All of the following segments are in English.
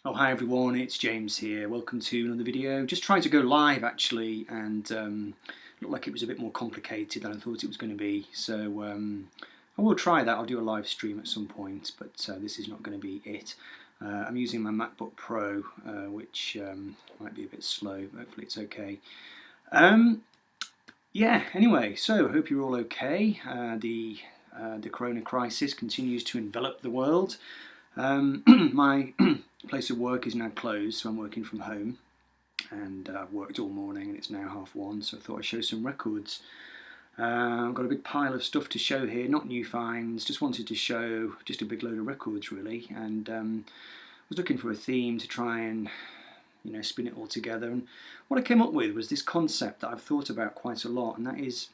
Oh, hi everyone, it's James here. Welcome to another video. Just trying to go live actually, and looked like it was a bit more complicated than I thought it was going to be. So I will try that. I'll do a live stream at some point, but this is not going to be it. I'm using my MacBook Pro, which might be a bit slow. Hopefully it's okay. Yeah. Anyway, so I hope you're all okay. The Corona crisis continues to envelop the world. My place of work is now closed, so I'm working from home, and I've worked all morning and it's now 1:30, so I thought I'd show some records. I've got a big pile of stuff to show here, not new finds, just wanted to show just a big load of records really, and was looking for a theme to try and spin it all together. And what I came up with was this concept that I've thought about quite a lot, and that is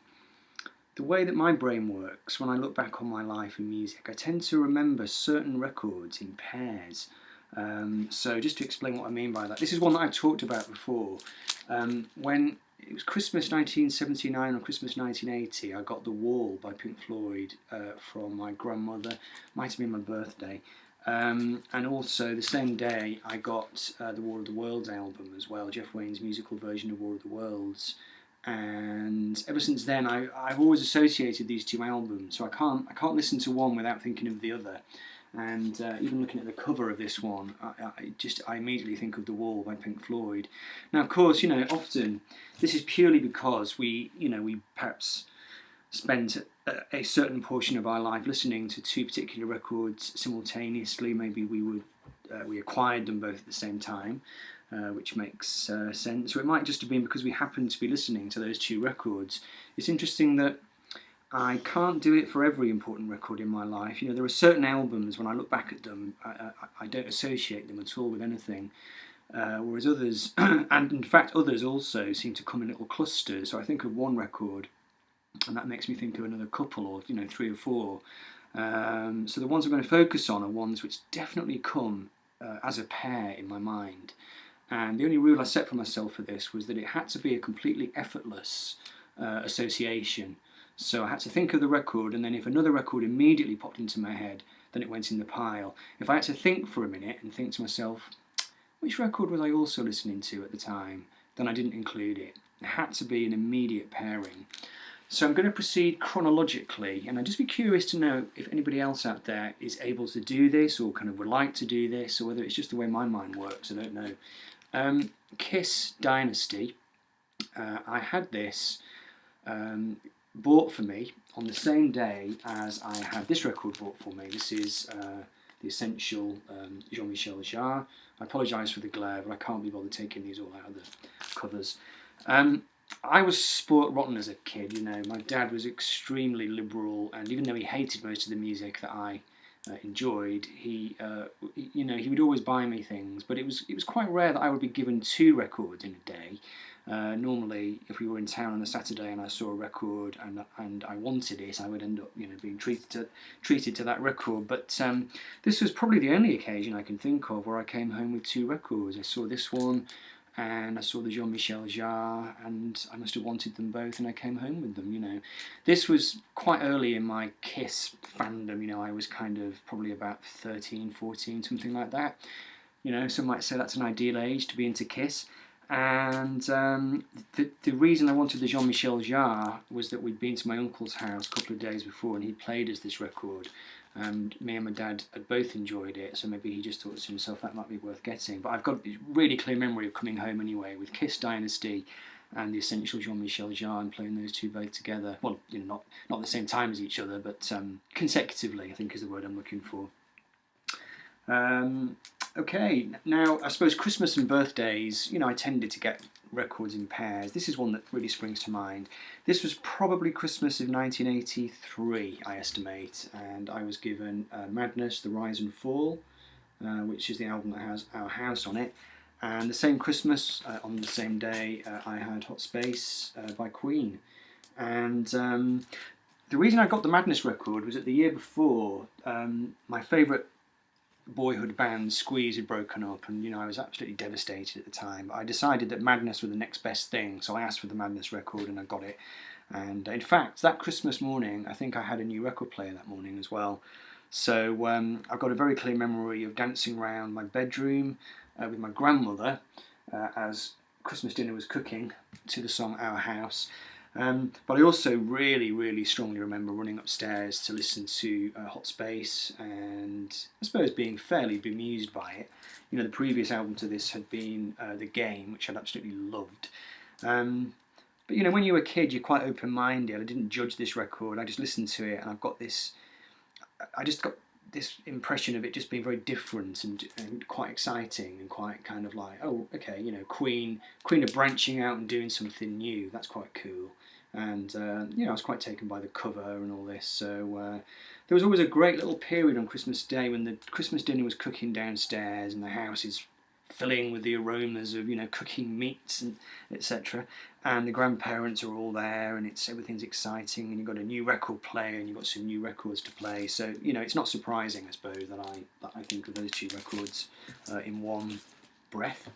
the way that my brain works. When I look back on my life in music, I tend to remember certain records in pairs. So just to explain what I mean by that, this is one that I've talked about before. When it was Christmas 1979 or Christmas 1980, I got The Wall by Pink Floyd from my grandmother. Might have been my birthday. And also the same day I got the War of the Worlds album as well, Jeff Wayne's musical version of War of the Worlds. And ever since then, I've always associated these two albums, so I can't listen to one without thinking of the other. And even looking at the cover of this one, I immediately think of The Wall by Pink Floyd. Now, of course, often this is purely because we perhaps spent a certain portion of our life listening to two particular records simultaneously. Maybe we acquired them both at the same time. Which makes sense. Or it might just have been because we happened to be listening to those two records. It's interesting that I can't do it for every important record in my life. There are certain albums, when I look back at them, I don't associate them at all with anything. Whereas others, and in fact others also, seem to come in little clusters. So I think of one record, and that makes me think of another couple, or three or four. So the ones I'm going to focus on are ones which definitely come as a pair in my mind. And the only rule I set for myself for this was that it had to be a completely effortless association. So I had to think of the record, and then if another record immediately popped into my head, then it went in the pile. If I had to think for a minute and think to myself, which record was I also listening to at the time, then I didn't include it. It had to be an immediate pairing. So I'm going to proceed chronologically, and I'd just be curious to know if anybody else out there is able to do this, or kind of would like to do this, or whether it's just the way my mind works. I don't know. Kiss Dynasty. I had this bought for me on the same day as I had this record bought for me. This is the Essential Jean-Michel Jarre. I apologise for the glare, but I can't be bothered taking these all out of the covers. I was sport rotten as a kid. My dad was extremely liberal, and even though he hated most of the music that I enjoyed, he would always buy me things. But it was quite rare that I would be given two records in a day. Normally, if we were in town on a Saturday and I saw a record and I wanted it, I would end up being treated to that record. But this was probably the only occasion I can think of where I came home with two records. I saw this one, and I saw the Jean-Michel Jarre, and I must have wanted them both, and I came home with them. This was quite early in my Kiss fandom. I was kind of probably about 13, 14, something like that. Some might say that's an ideal age to be into Kiss. And the reason I wanted the Jean-Michel Jarre was that we'd been to my uncle's house a couple of days before, and he played us this record. And me and my dad had both enjoyed it, so maybe he just thought to himself that might be worth getting. But I've got a really clear memory of coming home anyway with Kiss Dynasty and the Essential Jean-Michel Jarre, and playing those two both together. Well, not at the same time as each other, but consecutively, I think is the word I'm looking for. Okay, now I suppose Christmas and birthdays, I tended to get records in pairs. This is one that really springs to mind. This was probably Christmas of 1983, I estimate, and I was given Madness, The Rise and Fall, which is the album that has Our House on it. And the same Christmas, on the same day, I had Hot Space by Queen. And the reason I got the Madness record was that the year before, my favourite boyhood band Squeeze had broken up, and I was absolutely devastated at the time. I decided that Madness were the next best thing, so I asked for the Madness record and I got it. And in fact, that Christmas morning, I think I had a new record player that morning as well. So I've got a very clear memory of dancing around my bedroom with my grandmother as Christmas dinner was cooking to the song Our House. But I also really strongly remember running upstairs to listen to Hot Space, and I suppose being fairly bemused by it. You know, the previous album to this had been The Game, which I'd absolutely loved. But you know, when you're a kid, you're quite open-minded. I didn't judge this record. I just listened to it, and I just got this impression of it just being very different and quite exciting and quite kind of like, oh, okay, you know, Queen are branching out and doing something new. That's quite cool. And you know, I was quite taken by the cover and all this. So there was always a great little period on Christmas Day when the Christmas dinner was cooking downstairs and the house is filling with the aromas of, you know, cooking meats and etc. And the grandparents are all there, and everything's exciting, and you've got a new record player, and you've got some new records to play. So you know, it's not surprising, I suppose, that I think of those two records in one breath.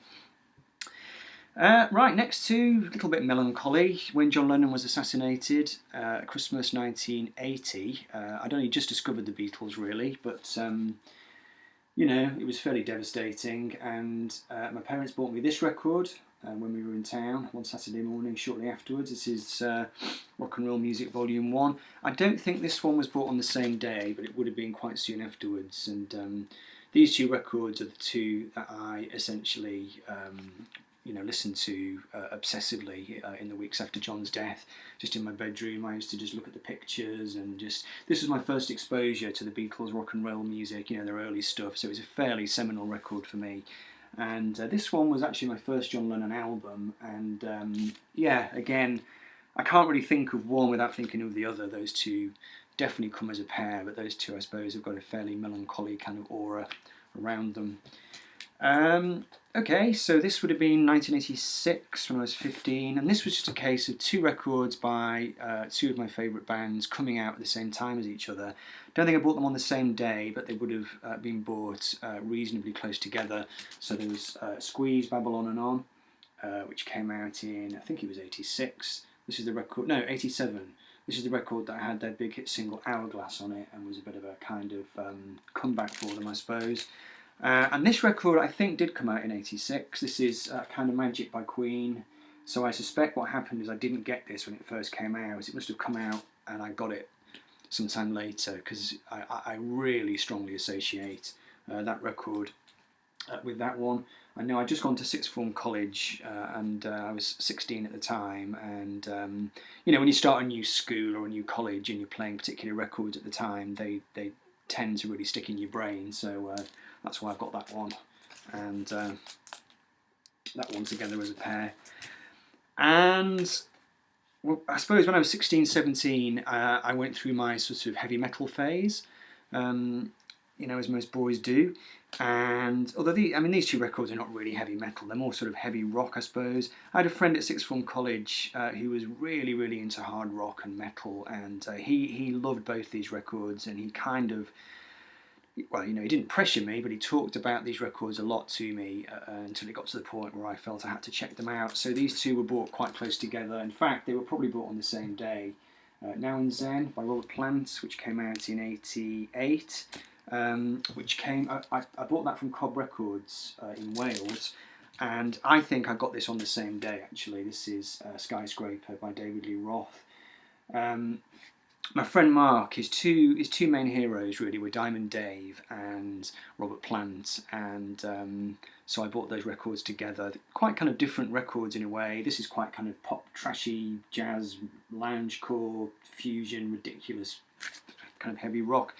Right, next to a little bit melancholy. When John Lennon was assassinated, Christmas 1980. I'd only just discovered the Beatles, really, but you know, it was fairly devastating. And my parents bought me this record when we were in town one Saturday morning shortly afterwards. This is Rock and Roll Music Volume 1. I don't think this one was bought on the same day, but it would have been quite soon afterwards. And these two records are the two that I essentially you know, listened to obsessively in the weeks after John's death. Just in my bedroom, I used to just look at the pictures, and just, this was my first exposure to the Beatles' rock and roll music, you know, their early stuff, so it was a fairly seminal record for me. And this one was actually my first John Lennon album, and yeah, again, I can't really think of one without thinking of the other. Those two definitely come as a pair, but those two, I suppose, have got a fairly melancholy kind of aura around them. Okay, so this would have been 1986 when I was 15, and this was just a case of two records by two of my favourite bands coming out at the same time as each other. Don't think I bought them on the same day, but they would have been bought reasonably close together. So there was Squeeze, Babylon and On, which came out in, I think it was 86. This is the record, no, 87. This is the record that had their big hit single Hourglass on it, and was a bit of a kind of comeback for them, I suppose. And this record, I think, did come out in 86. This is Kind of Magic by Queen. So I suspect what happened is I didn't get this when it first came out. It must have come out and I got it sometime later, because I really strongly associate that record with that one. I know I'd just gone to sixth form college, and I was 16 at the time, and you know, when you start a new school or a new college and you're playing particular records at the time, they tend to really stick in your brain. So that's why I've got that one, and that one together as a pair. And well, I suppose when I was 16, 17, I went through my sort of heavy metal phase, you know, as most boys do. And although these two records are not really heavy metal, they're more sort of heavy rock, I suppose. I had a friend at sixth form college who was really into hard rock and metal, and he loved both these records, and he kind of, well, you know, he didn't pressure me, but he talked about these records a lot to me until it got to the point where I felt I had to check them out. So these two were bought quite close together. In fact, they were probably bought on the same day. Now and Zen by Robert Plant, which came out in 88, which came, I bought that from Cobb Records in Wales, and I think I got this on the same day, actually. This is Skyscraper by David Lee Roth. My friend Mark, his two main heroes really were Diamond Dave and Robert Plant, and so I bought those records together. Quite kind of different records in a way. This is quite kind of pop, trashy, jazz, loungecore, fusion, ridiculous, kind of heavy rock.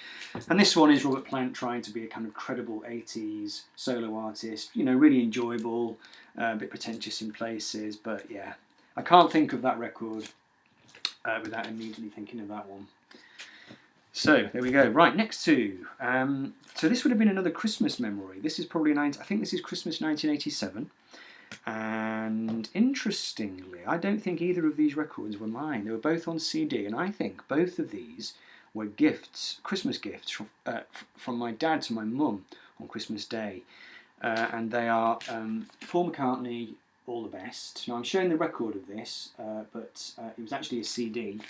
And this one is Robert Plant trying to be a kind of credible 80s solo artist. You know, really enjoyable, a bit pretentious in places, but yeah, I can't think of that record without immediately thinking of that one. So there we go. Right, next to so this would have been another Christmas memory. This is probably I think this is Christmas 1987, and interestingly, I don't think either of these records were mine. They were both on CD, and I think both of these were gifts, Christmas gifts from my dad to my mum on Christmas Day, and they are Paul McCartney, All the Best. Now I'm showing the record of this, but it was actually a CD,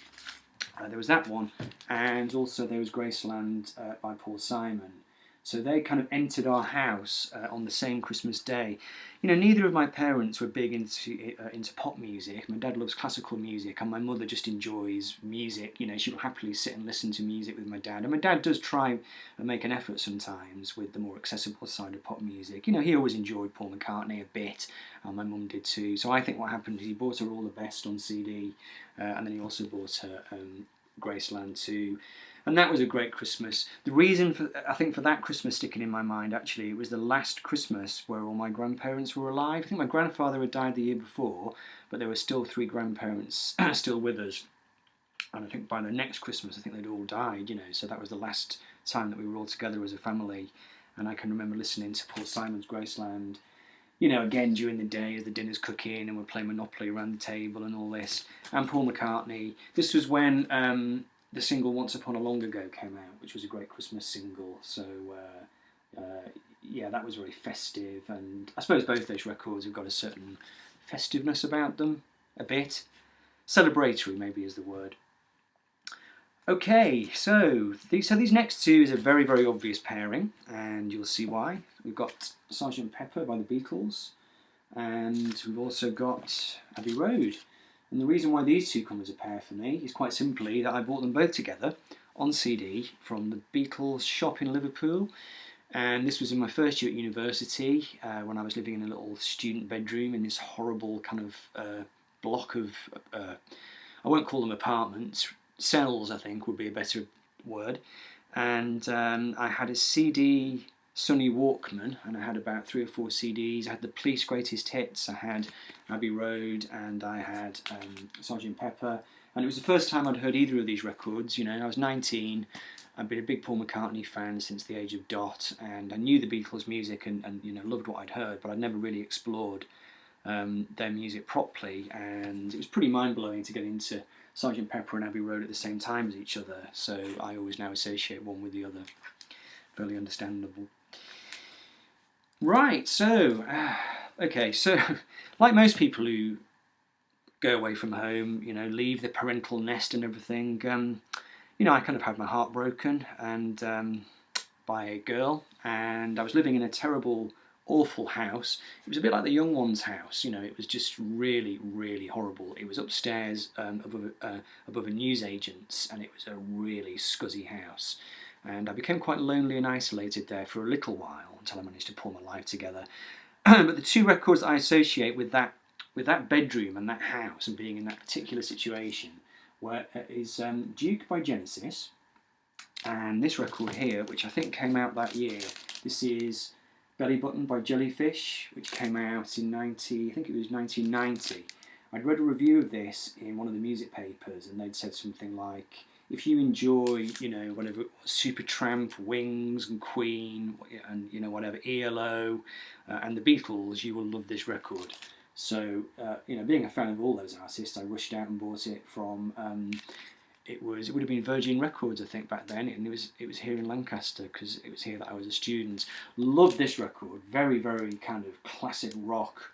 There was that one, and also there was Graceland by Paul Simon. So they kind of entered our house on the same Christmas day. You know, neither of my parents were big into pop music. My dad loves classical music, and my mother just enjoys music. You know, she will happily sit and listen to music with my dad. And my dad does try and make an effort sometimes with the more accessible side of pop music. You know, he always enjoyed Paul McCartney a bit, and my mum did too. So I think what happened is he bought her All the Best on CD, and then he also bought her Graceland too. And that was a great Christmas. The reason for that Christmas sticking in my mind, actually, it was the last Christmas where all my grandparents were alive. I think my grandfather had died the year before, but there were still 3 grandparents still with us. And I think by the next Christmas, I think they'd all died, you know, so that was the last time that we were all together as a family. And I can remember listening to Paul Simon's Graceland, you know, again during the day as the dinner's cooking and we're playing Monopoly around the table and all this. And Paul McCartney. This was when the single Once Upon a Long Ago came out, which was a great Christmas single. So, yeah, that was very festive. And I suppose both those records have got a certain festiveness about them, a bit. Celebratory, maybe, is the word. Okay, so these next two is a very, very obvious pairing, and you'll see why. We've got Sgt. Pepper by the Beatles, and we've also got Abbey Road. And the reason why these two come as a pair for me is quite simply that I bought them both together on CD from the Beatles shop in Liverpool. And this was in my first year at university when I was living in a little student bedroom in this horrible kind of block of, I won't call them apartments, cells I think would be a better word. And I had a CD Sony Walkman, and I had about 3 or 4 CDs. I had the Police Greatest Hits, I had Abbey Road, and I had Sgt. Pepper. And it was the first time I'd heard either of these records. You know, I was 19. I'd been a big Paul McCartney fan since the age of dot, and I knew the Beatles' music and you know, loved what I'd heard, but I'd never really explored their music properly. And it was pretty mind-blowing to get into Sgt. Pepper and Abbey Road at the same time as each other. So I always now associate one with the other. Fairly understandable. Right, so, okay, so like most people who go away from home, you know, leave the parental nest and everything, you know, I kind of had my heart broken and by a girl, and I was living in a terrible, awful house. It was a bit like the young one's house, you know, it was just really, really horrible. It was upstairs above a newsagent's, and it was a really scuzzy house. And I became quite lonely and isolated there for a little while until I managed to pull my life together. But the 2 records that I associate with that bedroom and that house and being in that particular situation is Duke by Genesis, and this record here, which I think came out that year. This is Belly Button by Jellyfish, which came out in I think it was 1990. I'd read a review of this in one of the music papers, and they'd said something like, if you enjoy, you know, whatever Supertramp, Wings, and Queen, and you know, whatever ELO, and the Beatles, you will love this record. So, you know, being a fan of all those artists, I rushed out and bought it from. It would have been Virgin Records, I think, back then, and it was here in Lancaster because it was here that I was a student. Loved this record, very, very kind of classic rock.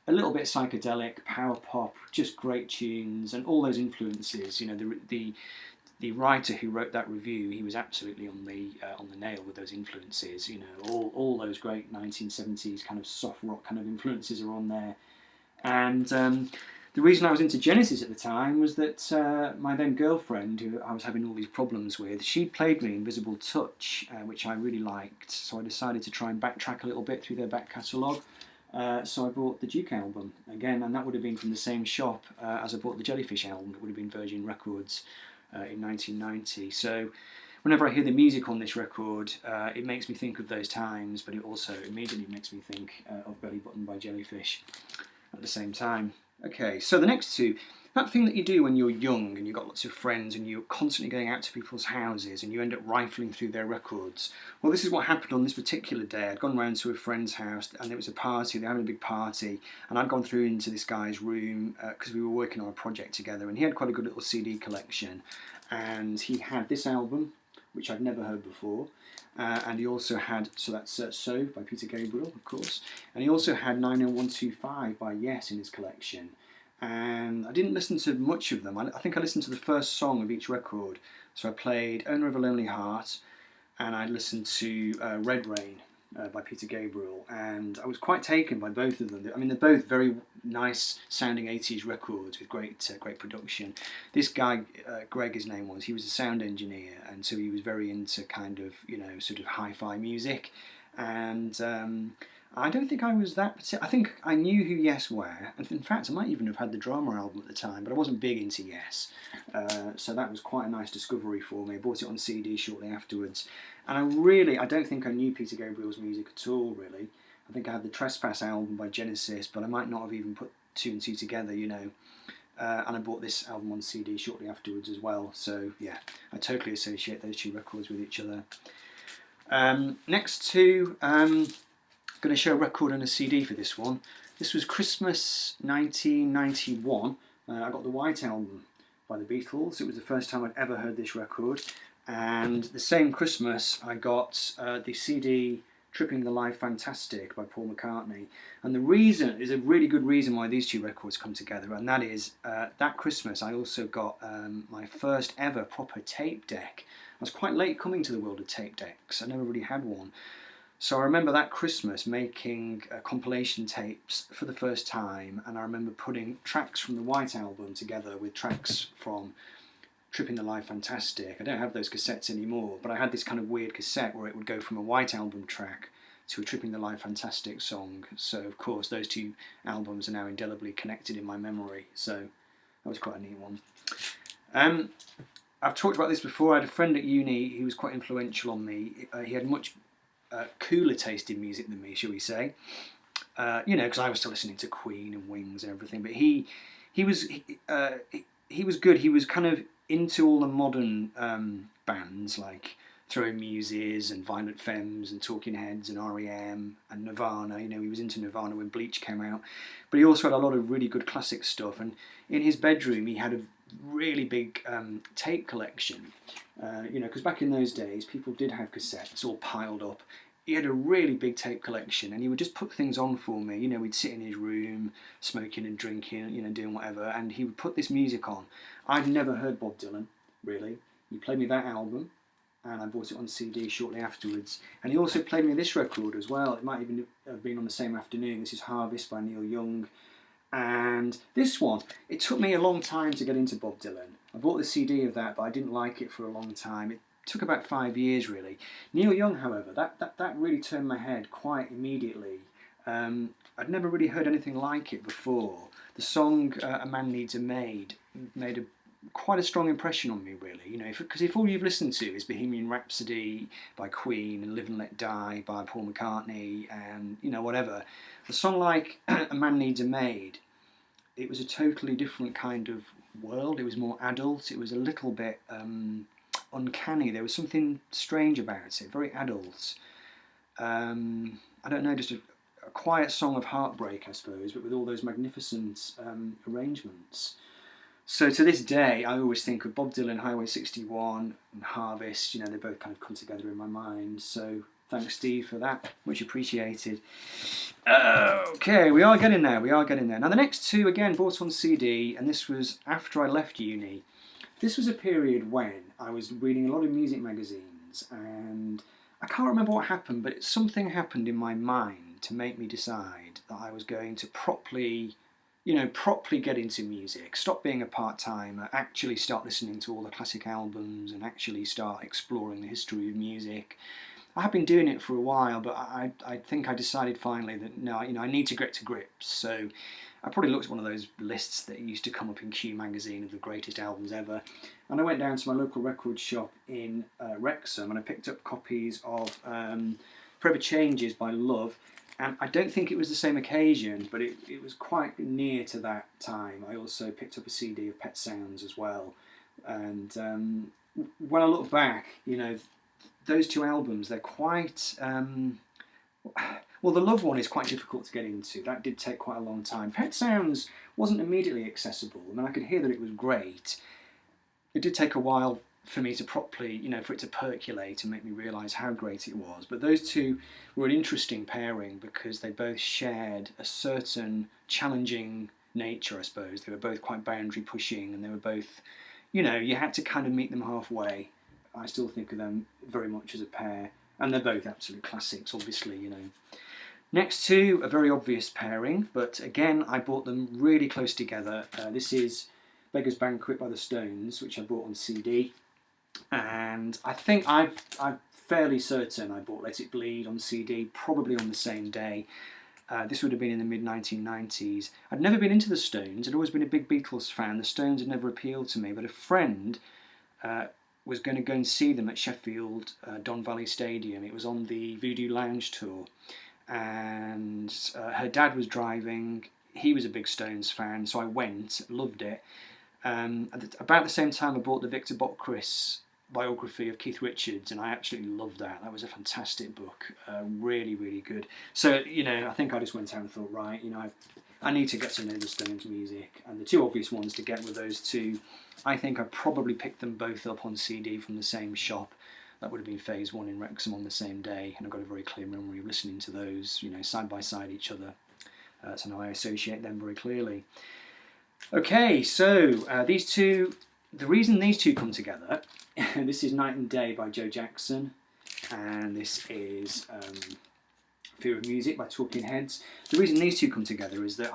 A little bit psychedelic, power pop, just great tunes, and all those influences. You know, the writer who wrote that review, he was absolutely on the nail with those influences. You know, all those great 1970s kind of soft rock kind of influences are on there. And the reason I was into Genesis at the time was that my then girlfriend, who I was having all these problems with, she played me Invisible Touch, which I really liked. So I decided to try and backtrack a little bit through their back catalogue. So I bought the Duke album again, and that would have been from the same shop as I bought the Jellyfish album. It would have been Virgin Records in 1990. So whenever I hear the music on this record, it makes me think of those times, but it also immediately makes me think of Belly Button by Jellyfish at the same time. Okay, so the next 2, that thing that you do when you're young and you've got lots of friends and you're constantly going out to people's houses and you end up rifling through their records. Well, this is what happened on this particular day. I'd gone round to a friend's house and there was a party, they had a big party, and I'd gone through into this guy's room because we were working on a project together, and he had quite a good little CD collection, and he had this album, which I'd never heard before, and he also had, so that's So by Peter Gabriel, of course, and he also had 90125 by Yes in his collection. and I didn't listen to much of them. I think I listened to the first song of each record. So I played Owner of a Lonely Heart, and I listened to Red Rain by Peter Gabriel, and I was quite taken by both of them. I mean, they're both very nice sounding 80s records with great production. This guy, Greg his name was, he was a sound engineer, and so he was very into kind of, sort of hi-fi music, and I don't think I was that. I think I knew who Yes were, and in fact, I might even have had the Drama album at the time, but I wasn't big into Yes. So that was quite a nice discovery for me. I bought it on CD shortly afterwards, and I don't think I knew Peter Gabriel's music at all. Really, I think I had the Trespass album by Genesis, but I might not have even put two and two together. And I bought this album on CD shortly afterwards as well. So yeah, I totally associate those two records with each other. Next to going to show a record and a CD for this one. This was Christmas 1991. I got the White Album by the Beatles. It was the first time I'd ever heard this record. And the same Christmas I got the CD Tripping the Life Fantastic by Paul McCartney. And the reason is a really good reason why these two records come together, and that is that Christmas I also got my first ever proper tape deck. I was quite late coming to the world of tape decks. I never really had one. So I remember that Christmas making compilation tapes for the first time, and I remember putting tracks from the White Album together with tracks from Tripping the Life Fantastic. I don't have those cassettes anymore, but I had this kind of weird cassette where it would go from a White Album track to a Tripping the Life Fantastic song. So of course those two albums are now indelibly connected in my memory, so that was quite a neat one. I've talked about this before. I had a friend at uni who was quite influential on me. He had much cooler taste in music than me, shall we say? Because I was still listening to Queen and Wings and everything. But he was good. He was kind of into all the modern bands like Throwing Muses and Violent Femmes and Talking Heads and R.E.M. and Nirvana. He was into Nirvana when Bleach came out. But he also had a lot of really good classic stuff. And in his bedroom, he had a really big tape collection. Because back in those days, people did have cassettes all piled up. He had a really big tape collection, and he would just put things on for me. We'd sit in his room, smoking and drinking, doing whatever, and he would put this music on. I'd never heard Bob Dylan, really. He played me that album, and I bought it on CD shortly afterwards. And he also played me this record as well. It might even have been on the same afternoon. This is Harvest by Neil Young. And this one, it took me a long time to get into Bob Dylan. I bought the CD of that, but I didn't like it for a long time. It took about 5 years, really. Neil Young, however, that really turned my head quite immediately. I'd never really heard anything like it before. The song A Man Needs a Maid made quite a strong impression on me, really. Because if all you've listened to is Bohemian Rhapsody by Queen and Live and Let Die by Paul McCartney and, whatever, a song like A Man Needs a Maid, it was a totally different kind of world. It was more adult. It was a little bit uncanny. There was something strange about it, very adult. I don't know, just a quiet song of heartbreak, I suppose, but with all those magnificent arrangements. So to this day, I always think of Bob Dylan, Highway 61 and Harvest. They both kind of come together in my mind. So thanks, Steve, for that. Much appreciated. Okay, we are getting there. Now, the next two, again, bought on CD, and this was after I left uni. This was a period when I was reading a lot of music magazines, and I can't remember what happened, but something happened in my mind to make me decide that I was going to properly get into music, stop being a part-timer, actually start listening to all the classic albums and actually start exploring the history of music. I have been doing it for a while, but I think I decided finally that no, I need to get to grips. So I probably looked at one of those lists that used to come up in Q magazine of the greatest albums ever, and I went down to my local record shop in Wrexham and I picked up copies of Forever Changes by Love. And I don't think it was the same occasion, but it was quite near to that time. I also picked up a CD of Pet Sounds as well. And when I look back, those two albums, they're quite... well, the Love one is quite difficult to get into. That did take quite a long time. Pet Sounds wasn't immediately accessible. I mean, I could hear that it was great. It did take a while for me to properly, for it to percolate and make me realise how great it was. But those two were an interesting pairing because they both shared a certain challenging nature, I suppose. They were both quite boundary pushing, and they were both, you know, you had to kind of meet them halfway. I still think of them very much as a pair, and they're both absolute classics, obviously, you know. Next to a very obvious pairing, but again, I bought them really close together. This is Beggar's Banquet by the Stones, which I bought on CD, and I think I'm fairly certain I bought Let It Bleed on CD, probably on the same day. This would have been in the mid-1990s. I'd never been into the Stones. I'd always been a big Beatles fan. The Stones had never appealed to me, but a friend was going to go and see them at Sheffield Don Valley Stadium. It was on the Voodoo Lounge tour, and her dad was driving. He was a big Stones fan, so I went, loved it. About the same time I bought the Victor Bockris biography of Keith Richards, and I absolutely loved that. That was a fantastic book, really, really good. So, you know, I think I just went out and thought, right, you know, I need to get to know the Stones music, and the two obvious ones to get were those two. I think I probably picked them both up on CD from the same shop. That would have been Phase 1 in Wrexham on the same day, and I've got a very clear memory of listening to those, you know, side by side each other. So now I associate them very clearly. Okay, so these two, the reason these two come together, this is Night and Day by Joe Jackson, and this is Fear of Music by Talking Heads. The reason these two come together is that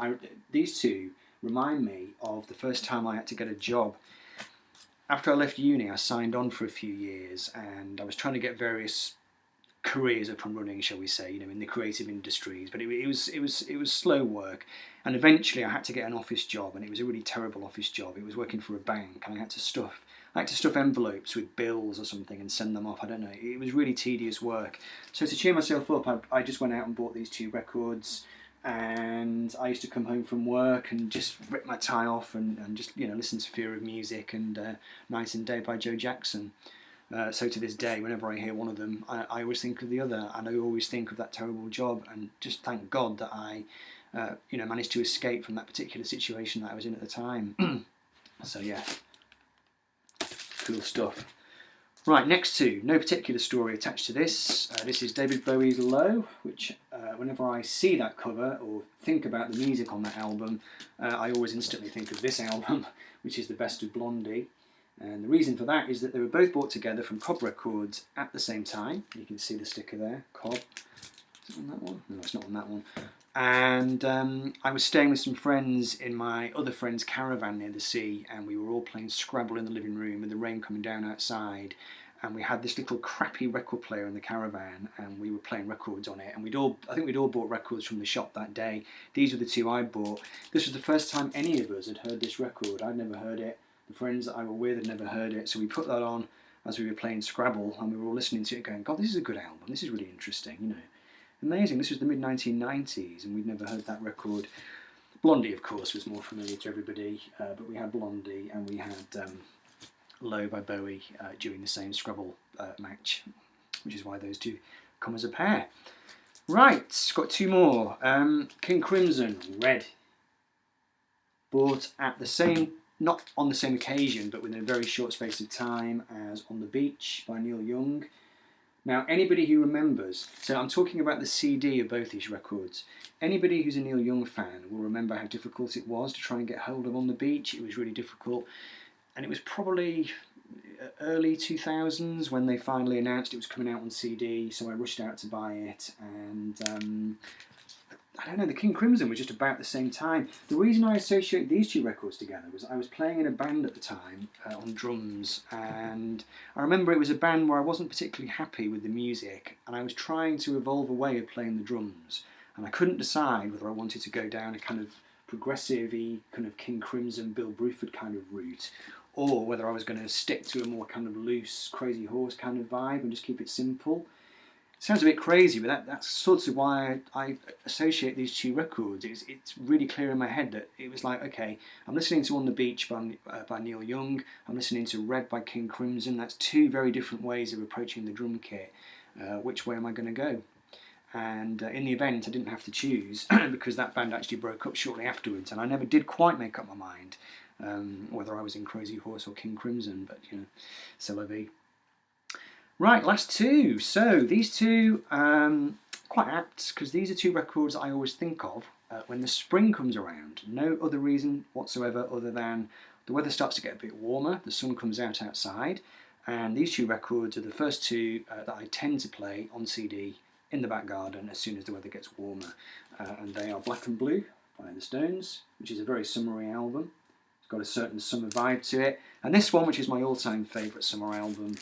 these two remind me of the first time I had to get a job. After I left uni, I signed on for a few years, and I was trying to get various careers up and running, shall we say, you know, in the creative industries. But it was slow work, and eventually I had to get an office job, and it was a really terrible office job. It was working for a bank, and I had to stuff envelopes with bills or something and send them off. I don't know. It was really tedious work. So to cheer myself up, I just went out and bought these two records. And I used to come home from work and just rip my tie off and just, you know, listen to Fear of Music and Night and Day by Joe Jackson. So to this day, whenever I hear one of them, I always think of the other, and I always think of that terrible job, and just thank God that I, you know, managed to escape from that particular situation that I was in at the time. So yeah, cool stuff. Right, next to, no particular story attached to this. This is David Bowie's Low, which whenever I see that cover or think about the music on that album, I always instantly think of this album, which is The Best of Blondie. And the reason for that is that they were both bought together from Cobb Records at the same time. You can see the sticker there, Cobb. Is it on that one? No, it's not on that one. And I was staying with some friends in my other friend's caravan near the sea, and we were all playing Scrabble in the living room with the rain coming down outside, and we had this little crappy record player in the caravan, and we were playing records on it, and I think we'd all bought records from the shop that day. These were the two I bought. This was the first time any of us had heard this record. I'd never heard it. The friends that I were with had never heard it, so we put that on as we were playing Scrabble, and we were all listening to it going, God, this is a good album, this is really interesting, you know. Amazing, this was the mid-1990s, and we'd never heard that record. Blondie, of course, was more familiar to everybody, but we had Blondie, and we had Low by Bowie during the same Scrabble match, which is why those two come as a pair. Right, got two more. King Crimson, Red. Bought at the same, not on the same occasion, but within a very short space of time as On the Beach by Neil Young. Now, anybody who remembers, so I'm talking about the CD of both these records, anybody who's a Neil Young fan will remember how difficult it was to try and get hold of On the Beach. It was really difficult, and it was probably early 2000s when they finally announced it was coming out on CD, so I rushed out to buy it, and I don't know, the King Crimson was just about the same time. The reason I associate these two records together was I was playing in a band at the time on drums, and I remember it was a band where I wasn't particularly happy with the music, and I was trying to evolve a way of playing the drums, and I couldn't decide whether I wanted to go down a kind of progressive-y, kind of King Crimson, Bill Bruford kind of route, or whether I was going to stick to a more kind of loose, Crazy Horse kind of vibe and just keep it simple. Sounds a bit crazy, but that's sort of why I associate these two records. It's really clear in my head that it was like, okay, I'm listening to On the Beach by Neil Young, I'm listening to Red by King Crimson. That's two very different ways of approaching the drum kit. Which way am I going to go? And in the event, I didn't have to choose because that band actually broke up shortly afterwards, and I never did quite make up my mind whether I was in Crazy Horse or King Crimson, but, you know, c'est la vie. Right, last two. So these two, quite apt because these are two records I always think of when the spring comes around. No other reason whatsoever other than the weather starts to get a bit warmer, the sun comes out outside, and these two records are the first two that I tend to play on CD in the back garden as soon as the weather gets warmer. And they are Black and Blue by the Stones, which is a very summery album. It's got a certain summer vibe to it. And this one, which is my all-time favourite summer album,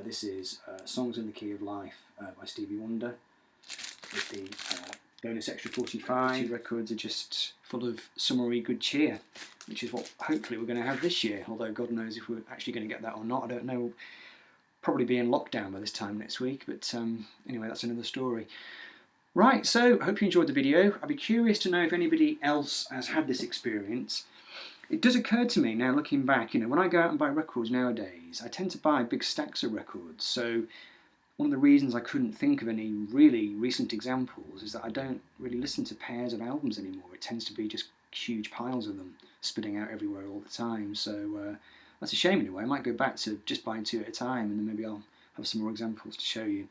this is Songs in the Key of Life by Stevie Wonder, with the bonus extra 45. The two records are just full of summery good cheer, which is what hopefully we're going to have this year, although God knows if we're actually going to get that or not. I don't know. Probably be in lockdown by this time next week, but anyway, that's another story. Right, so hope you enjoyed the video. I'd be curious to know if anybody else has had this experience. It does occur to me now, looking back, when I go out and buy records nowadays, I tend to buy big stacks of records. So one of the reasons I couldn't think of any really recent examples is that I don't really listen to pairs of albums anymore. It tends to be just huge piles of them spitting out everywhere all the time. So that's a shame in a way. I might go back to just buying two at a time, and then maybe I'll have some more examples to show you.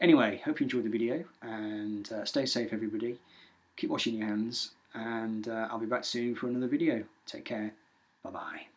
Anyway, hope you enjoyed the video, and stay safe everybody. Keep washing your hands, and I'll be back soon for another video. Take care. Bye-bye.